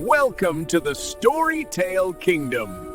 Welcome to the Storytale Kingdom.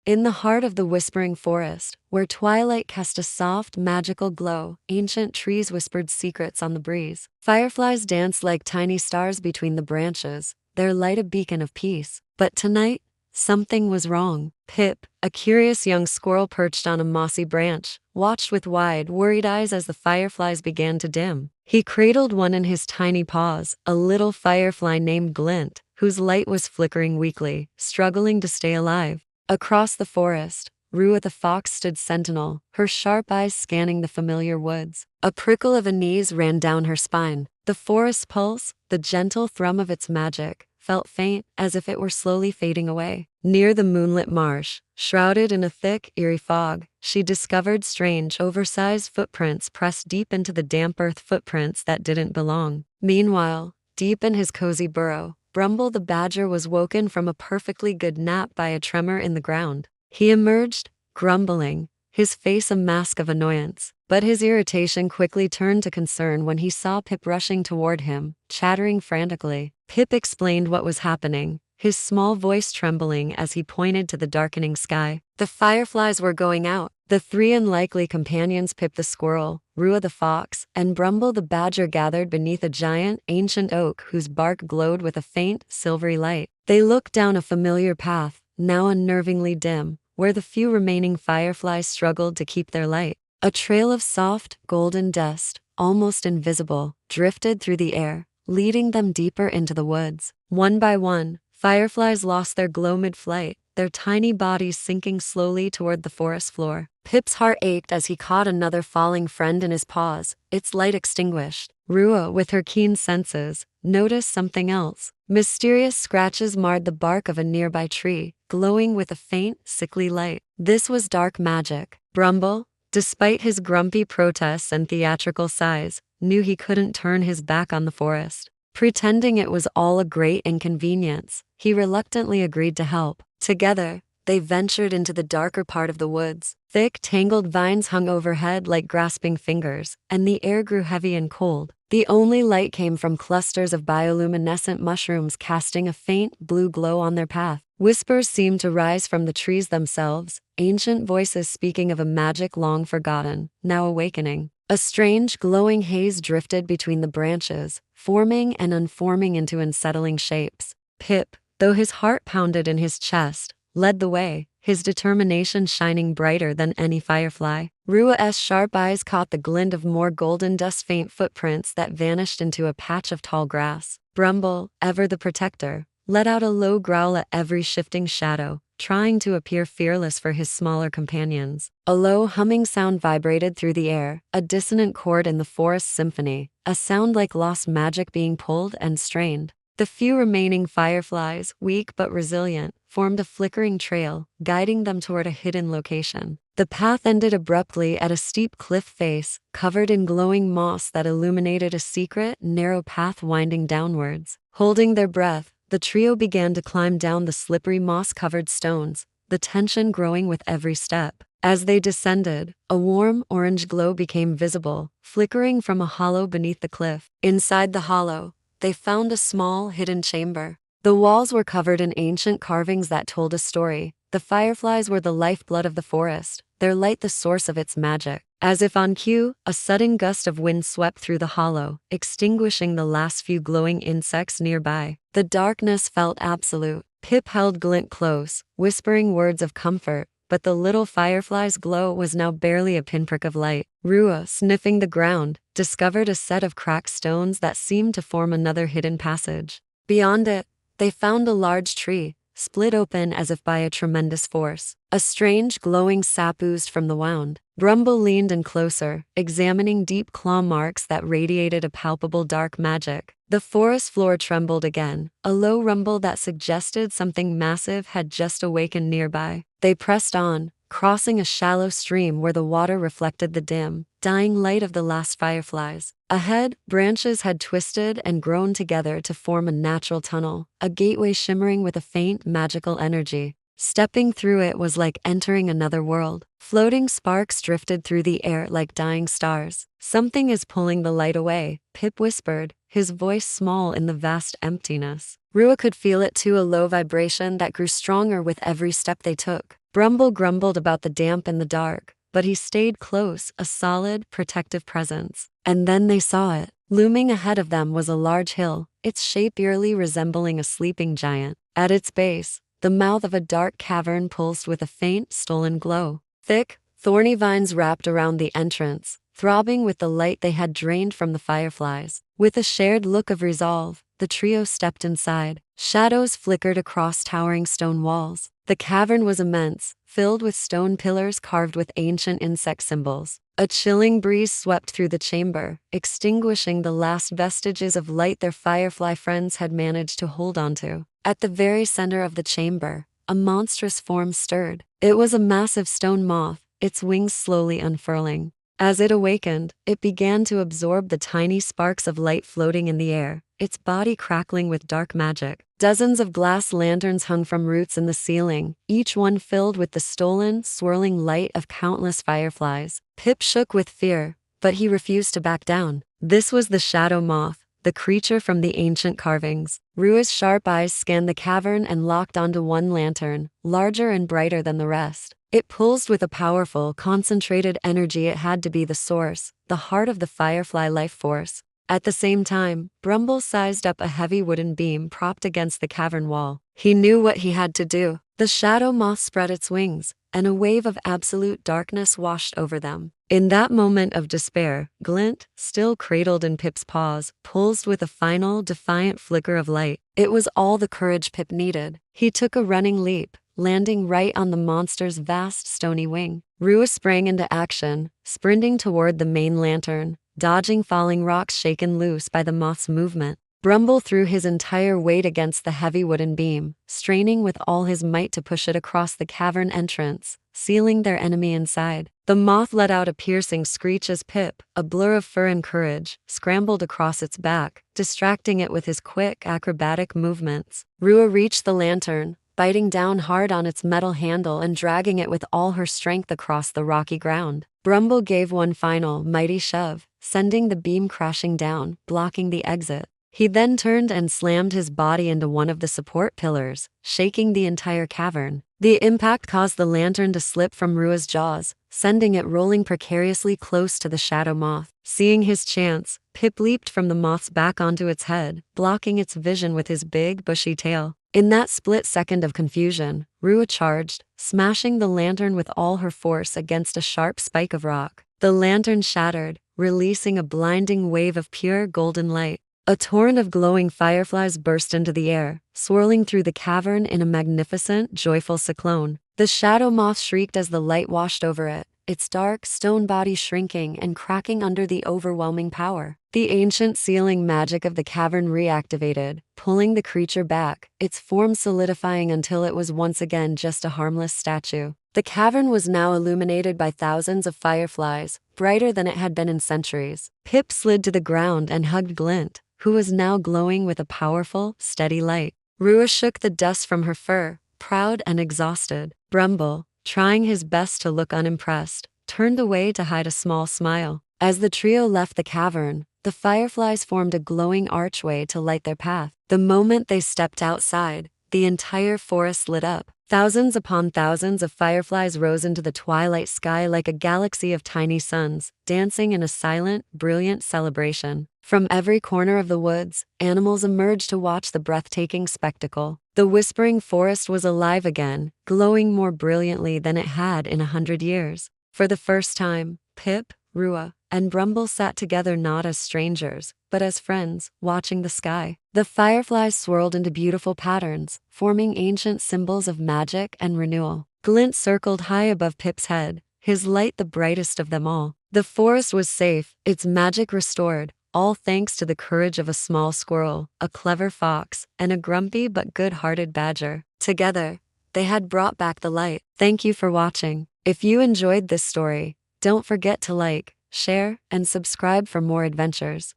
In the heart of the whispering forest, where twilight cast a soft, magical glow, ancient trees whispered secrets on the breeze. Fireflies danced like tiny stars between the branches, their light a beacon of peace. But tonight, something was wrong. Pip, a curious young squirrel perched on a mossy branch, watched with wide, worried eyes as the fireflies began to dim. He cradled one in his tiny paws, a little firefly named Glint, whose light was flickering weakly, struggling to stay alive. Across the forest, Rua the fox stood sentinel, her sharp eyes scanning the familiar woods. A prickle of unease ran down her spine. The forest's pulse, the gentle thrum of its magic, felt faint, as if it were slowly fading away. Near the moonlit marsh, shrouded in a thick, eerie fog, she discovered strange, oversized footprints pressed deep into the damp earth, footprints that didn't belong. Meanwhile, deep in his cozy burrow, Brumble the badger was woken from a perfectly good nap by a tremor in the ground. He emerged, grumbling, his face a mask of annoyance. But his irritation quickly turned to concern when he saw Pip rushing toward him, chattering frantically. Pip explained what was happening, his small voice trembling as he pointed to the darkening sky. The fireflies were going out. The three unlikely companions, Pip the squirrel, Rua the fox, and Brumble the badger, gathered beneath a giant, ancient oak whose bark glowed with a faint, silvery light. They looked down a familiar path, now unnervingly dim, where the few remaining fireflies struggled to keep their light. A trail of soft, golden dust, almost invisible, drifted through the air, leading them deeper into the woods. One by one, fireflies lost their glow mid-flight, their tiny bodies sinking slowly toward the forest floor. Pip's heart ached as he caught another falling friend in his paws, its light extinguished. Rua, with her keen senses, noticed something else. Mysterious scratches marred the bark of a nearby tree, glowing with a faint, sickly light. This was dark magic. Brumble, despite his grumpy protests and theatrical sighs, knew he couldn't turn his back on the forest. Pretending it was all a great inconvenience, he reluctantly agreed to help. Together, they ventured into the darker part of the woods. Thick, tangled vines hung overhead like grasping fingers, and the air grew heavy and cold. The only light came from clusters of bioluminescent mushrooms casting a faint, blue glow on their path. Whispers seemed to rise from the trees themselves, ancient voices speaking of a magic long forgotten, now awakening. A strange, glowing haze drifted between the branches, forming and unforming into unsettling shapes. Pip, though his heart pounded in his chest, led the way, his determination shining brighter than any firefly. Rua's sharp eyes caught the glint of more golden dust, faint footprints that vanished into a patch of tall grass. Brumble, ever the protector, let out a low growl at every shifting shadow, trying to appear fearless for his smaller companions. A low humming sound vibrated through the air, a dissonant chord in the forest symphony, a sound like lost magic being pulled and strained. The few remaining fireflies, weak but resilient, formed a flickering trail, guiding them toward a hidden location. The path ended abruptly at a steep cliff face, covered in glowing moss that illuminated a secret, narrow path winding downwards. Holding their breath, the trio began to climb down the slippery moss-covered stones, the tension growing with every step. As they descended, a warm orange glow became visible, flickering from a hollow beneath the cliff. Inside the hollow, they found a small, hidden chamber. The walls were covered in ancient carvings that told a story. The fireflies were the lifeblood of the forest, their light the source of its magic. As if on cue, a sudden gust of wind swept through the hollow, extinguishing the last few glowing insects nearby. The darkness felt absolute. Pip held Glint close, whispering words of comfort, but the little firefly's glow was now barely a pinprick of light. Rua, sniffing the ground, discovered a set of cracked stones that seemed to form another hidden passage. Beyond it, they found a large tree, split open as if by a tremendous force. A strange, glowing sap oozed from the wound. Brumble leaned in closer, examining deep claw marks that radiated a palpable dark magic. The forest floor trembled again, a low rumble that suggested something massive had just awakened nearby. They pressed on, crossing a shallow stream where the water reflected the dim, dying light of the last fireflies. Ahead, branches had twisted and grown together to form a natural tunnel, a gateway shimmering with a faint, magical energy. Stepping through it was like entering another world. Floating sparks drifted through the air like dying stars. "Something is pulling the light away," Pip whispered, his voice small in the vast emptiness. Rua could feel it too, a low vibration that grew stronger with every step they took. Brumble grumbled about the damp and the dark, but he stayed close, a solid, protective presence. And then they saw it. Looming ahead of them was a large hill, its shape eerily resembling a sleeping giant. At its base, the mouth of a dark cavern pulsed with a faint, stolen glow. Thick, thorny vines wrapped around the entrance, throbbing with the light they had drained from the fireflies. With a shared look of resolve, the trio stepped inside. Shadows flickered across towering stone walls. The cavern was immense, filled with stone pillars carved with ancient insect symbols. A chilling breeze swept through the chamber, extinguishing the last vestiges of light their firefly friends had managed to hold onto. At the very center of the chamber, a monstrous form stirred. It was a massive stone moth, its wings slowly unfurling. As it awakened, it began to absorb the tiny sparks of light floating in the air, its body crackling with dark magic. Dozens of glass lanterns hung from roots in the ceiling, each one filled with the stolen, swirling light of countless fireflies. Pip shook with fear, but he refused to back down. This was the Shadow Moth, the creature from the ancient carvings. Rua's sharp eyes scanned the cavern and locked onto one lantern, larger and brighter than the rest. It pulsed with a powerful, concentrated energy. It had to be the source, the heart of the firefly life force. At the same time, Brumble sized up a heavy wooden beam propped against the cavern wall. He knew what he had to do. The Shadow Moth spread its wings, and a wave of absolute darkness washed over them. In that moment of despair, Glint, still cradled in Pip's paws, pulsed with a final, defiant flicker of light. It was all the courage Pip needed. He took a running leap, landing right on the monster's vast stony wing. Rua sprang into action, sprinting toward the main lantern, dodging falling rocks shaken loose by the moth's movement. Brumble threw his entire weight against the heavy wooden beam, straining with all his might to push it across the cavern entrance, sealing their enemy inside. The moth let out a piercing screech as Pip, a blur of fur and courage, scrambled across its back, distracting it with his quick, acrobatic movements. Rua reached the lantern, biting down hard on its metal handle and dragging it with all her strength across the rocky ground. Brumble gave one final, mighty shove, sending the beam crashing down, blocking the exit. He then turned and slammed his body into one of the support pillars, shaking the entire cavern. The impact caused the lantern to slip from Rua's jaws, sending it rolling precariously close to the Shadow Moth. Seeing his chance, Pip leaped from the moth's back onto its head, blocking its vision with his big, bushy tail. In that split second of confusion, Rua charged, smashing the lantern with all her force against a sharp spike of rock. The lantern shattered, releasing a blinding wave of pure golden light. A torrent of glowing fireflies burst into the air, swirling through the cavern in a magnificent, joyful cyclone. The Shadow Moth shrieked as the light washed over it, its dark, stone body shrinking and cracking under the overwhelming power. The ancient sealing magic of the cavern reactivated, pulling the creature back, its form solidifying until it was once again just a harmless statue. The cavern was now illuminated by thousands of fireflies, brighter than it had been in centuries. Pip slid to the ground and hugged Glint, who was now glowing with a powerful, steady light. Rua shook the dust from her fur, proud and exhausted. Brumble, trying his best to look unimpressed, turned away to hide a small smile. As the trio left the cavern, the fireflies formed a glowing archway to light their path. The moment they stepped outside, the entire forest lit up. Thousands upon thousands of fireflies rose into the twilight sky like a galaxy of tiny suns, dancing in a silent, brilliant celebration. From every corner of the woods, animals emerged to watch the breathtaking spectacle. The whispering forest was alive again, glowing more brilliantly than it had in 100 years. For the first time, Pip, Rua, and Brumble sat together not as strangers, but as friends, watching the sky. The fireflies swirled into beautiful patterns, forming ancient symbols of magic and renewal. Glint circled high above Pip's head, his light the brightest of them all. The forest was safe, its magic restored, all thanks to the courage of a small squirrel, a clever fox, and a grumpy but good-hearted badger. Together, they had brought back the light. Thank you for watching. If you enjoyed this story, don't forget to like, share, and subscribe for more adventures.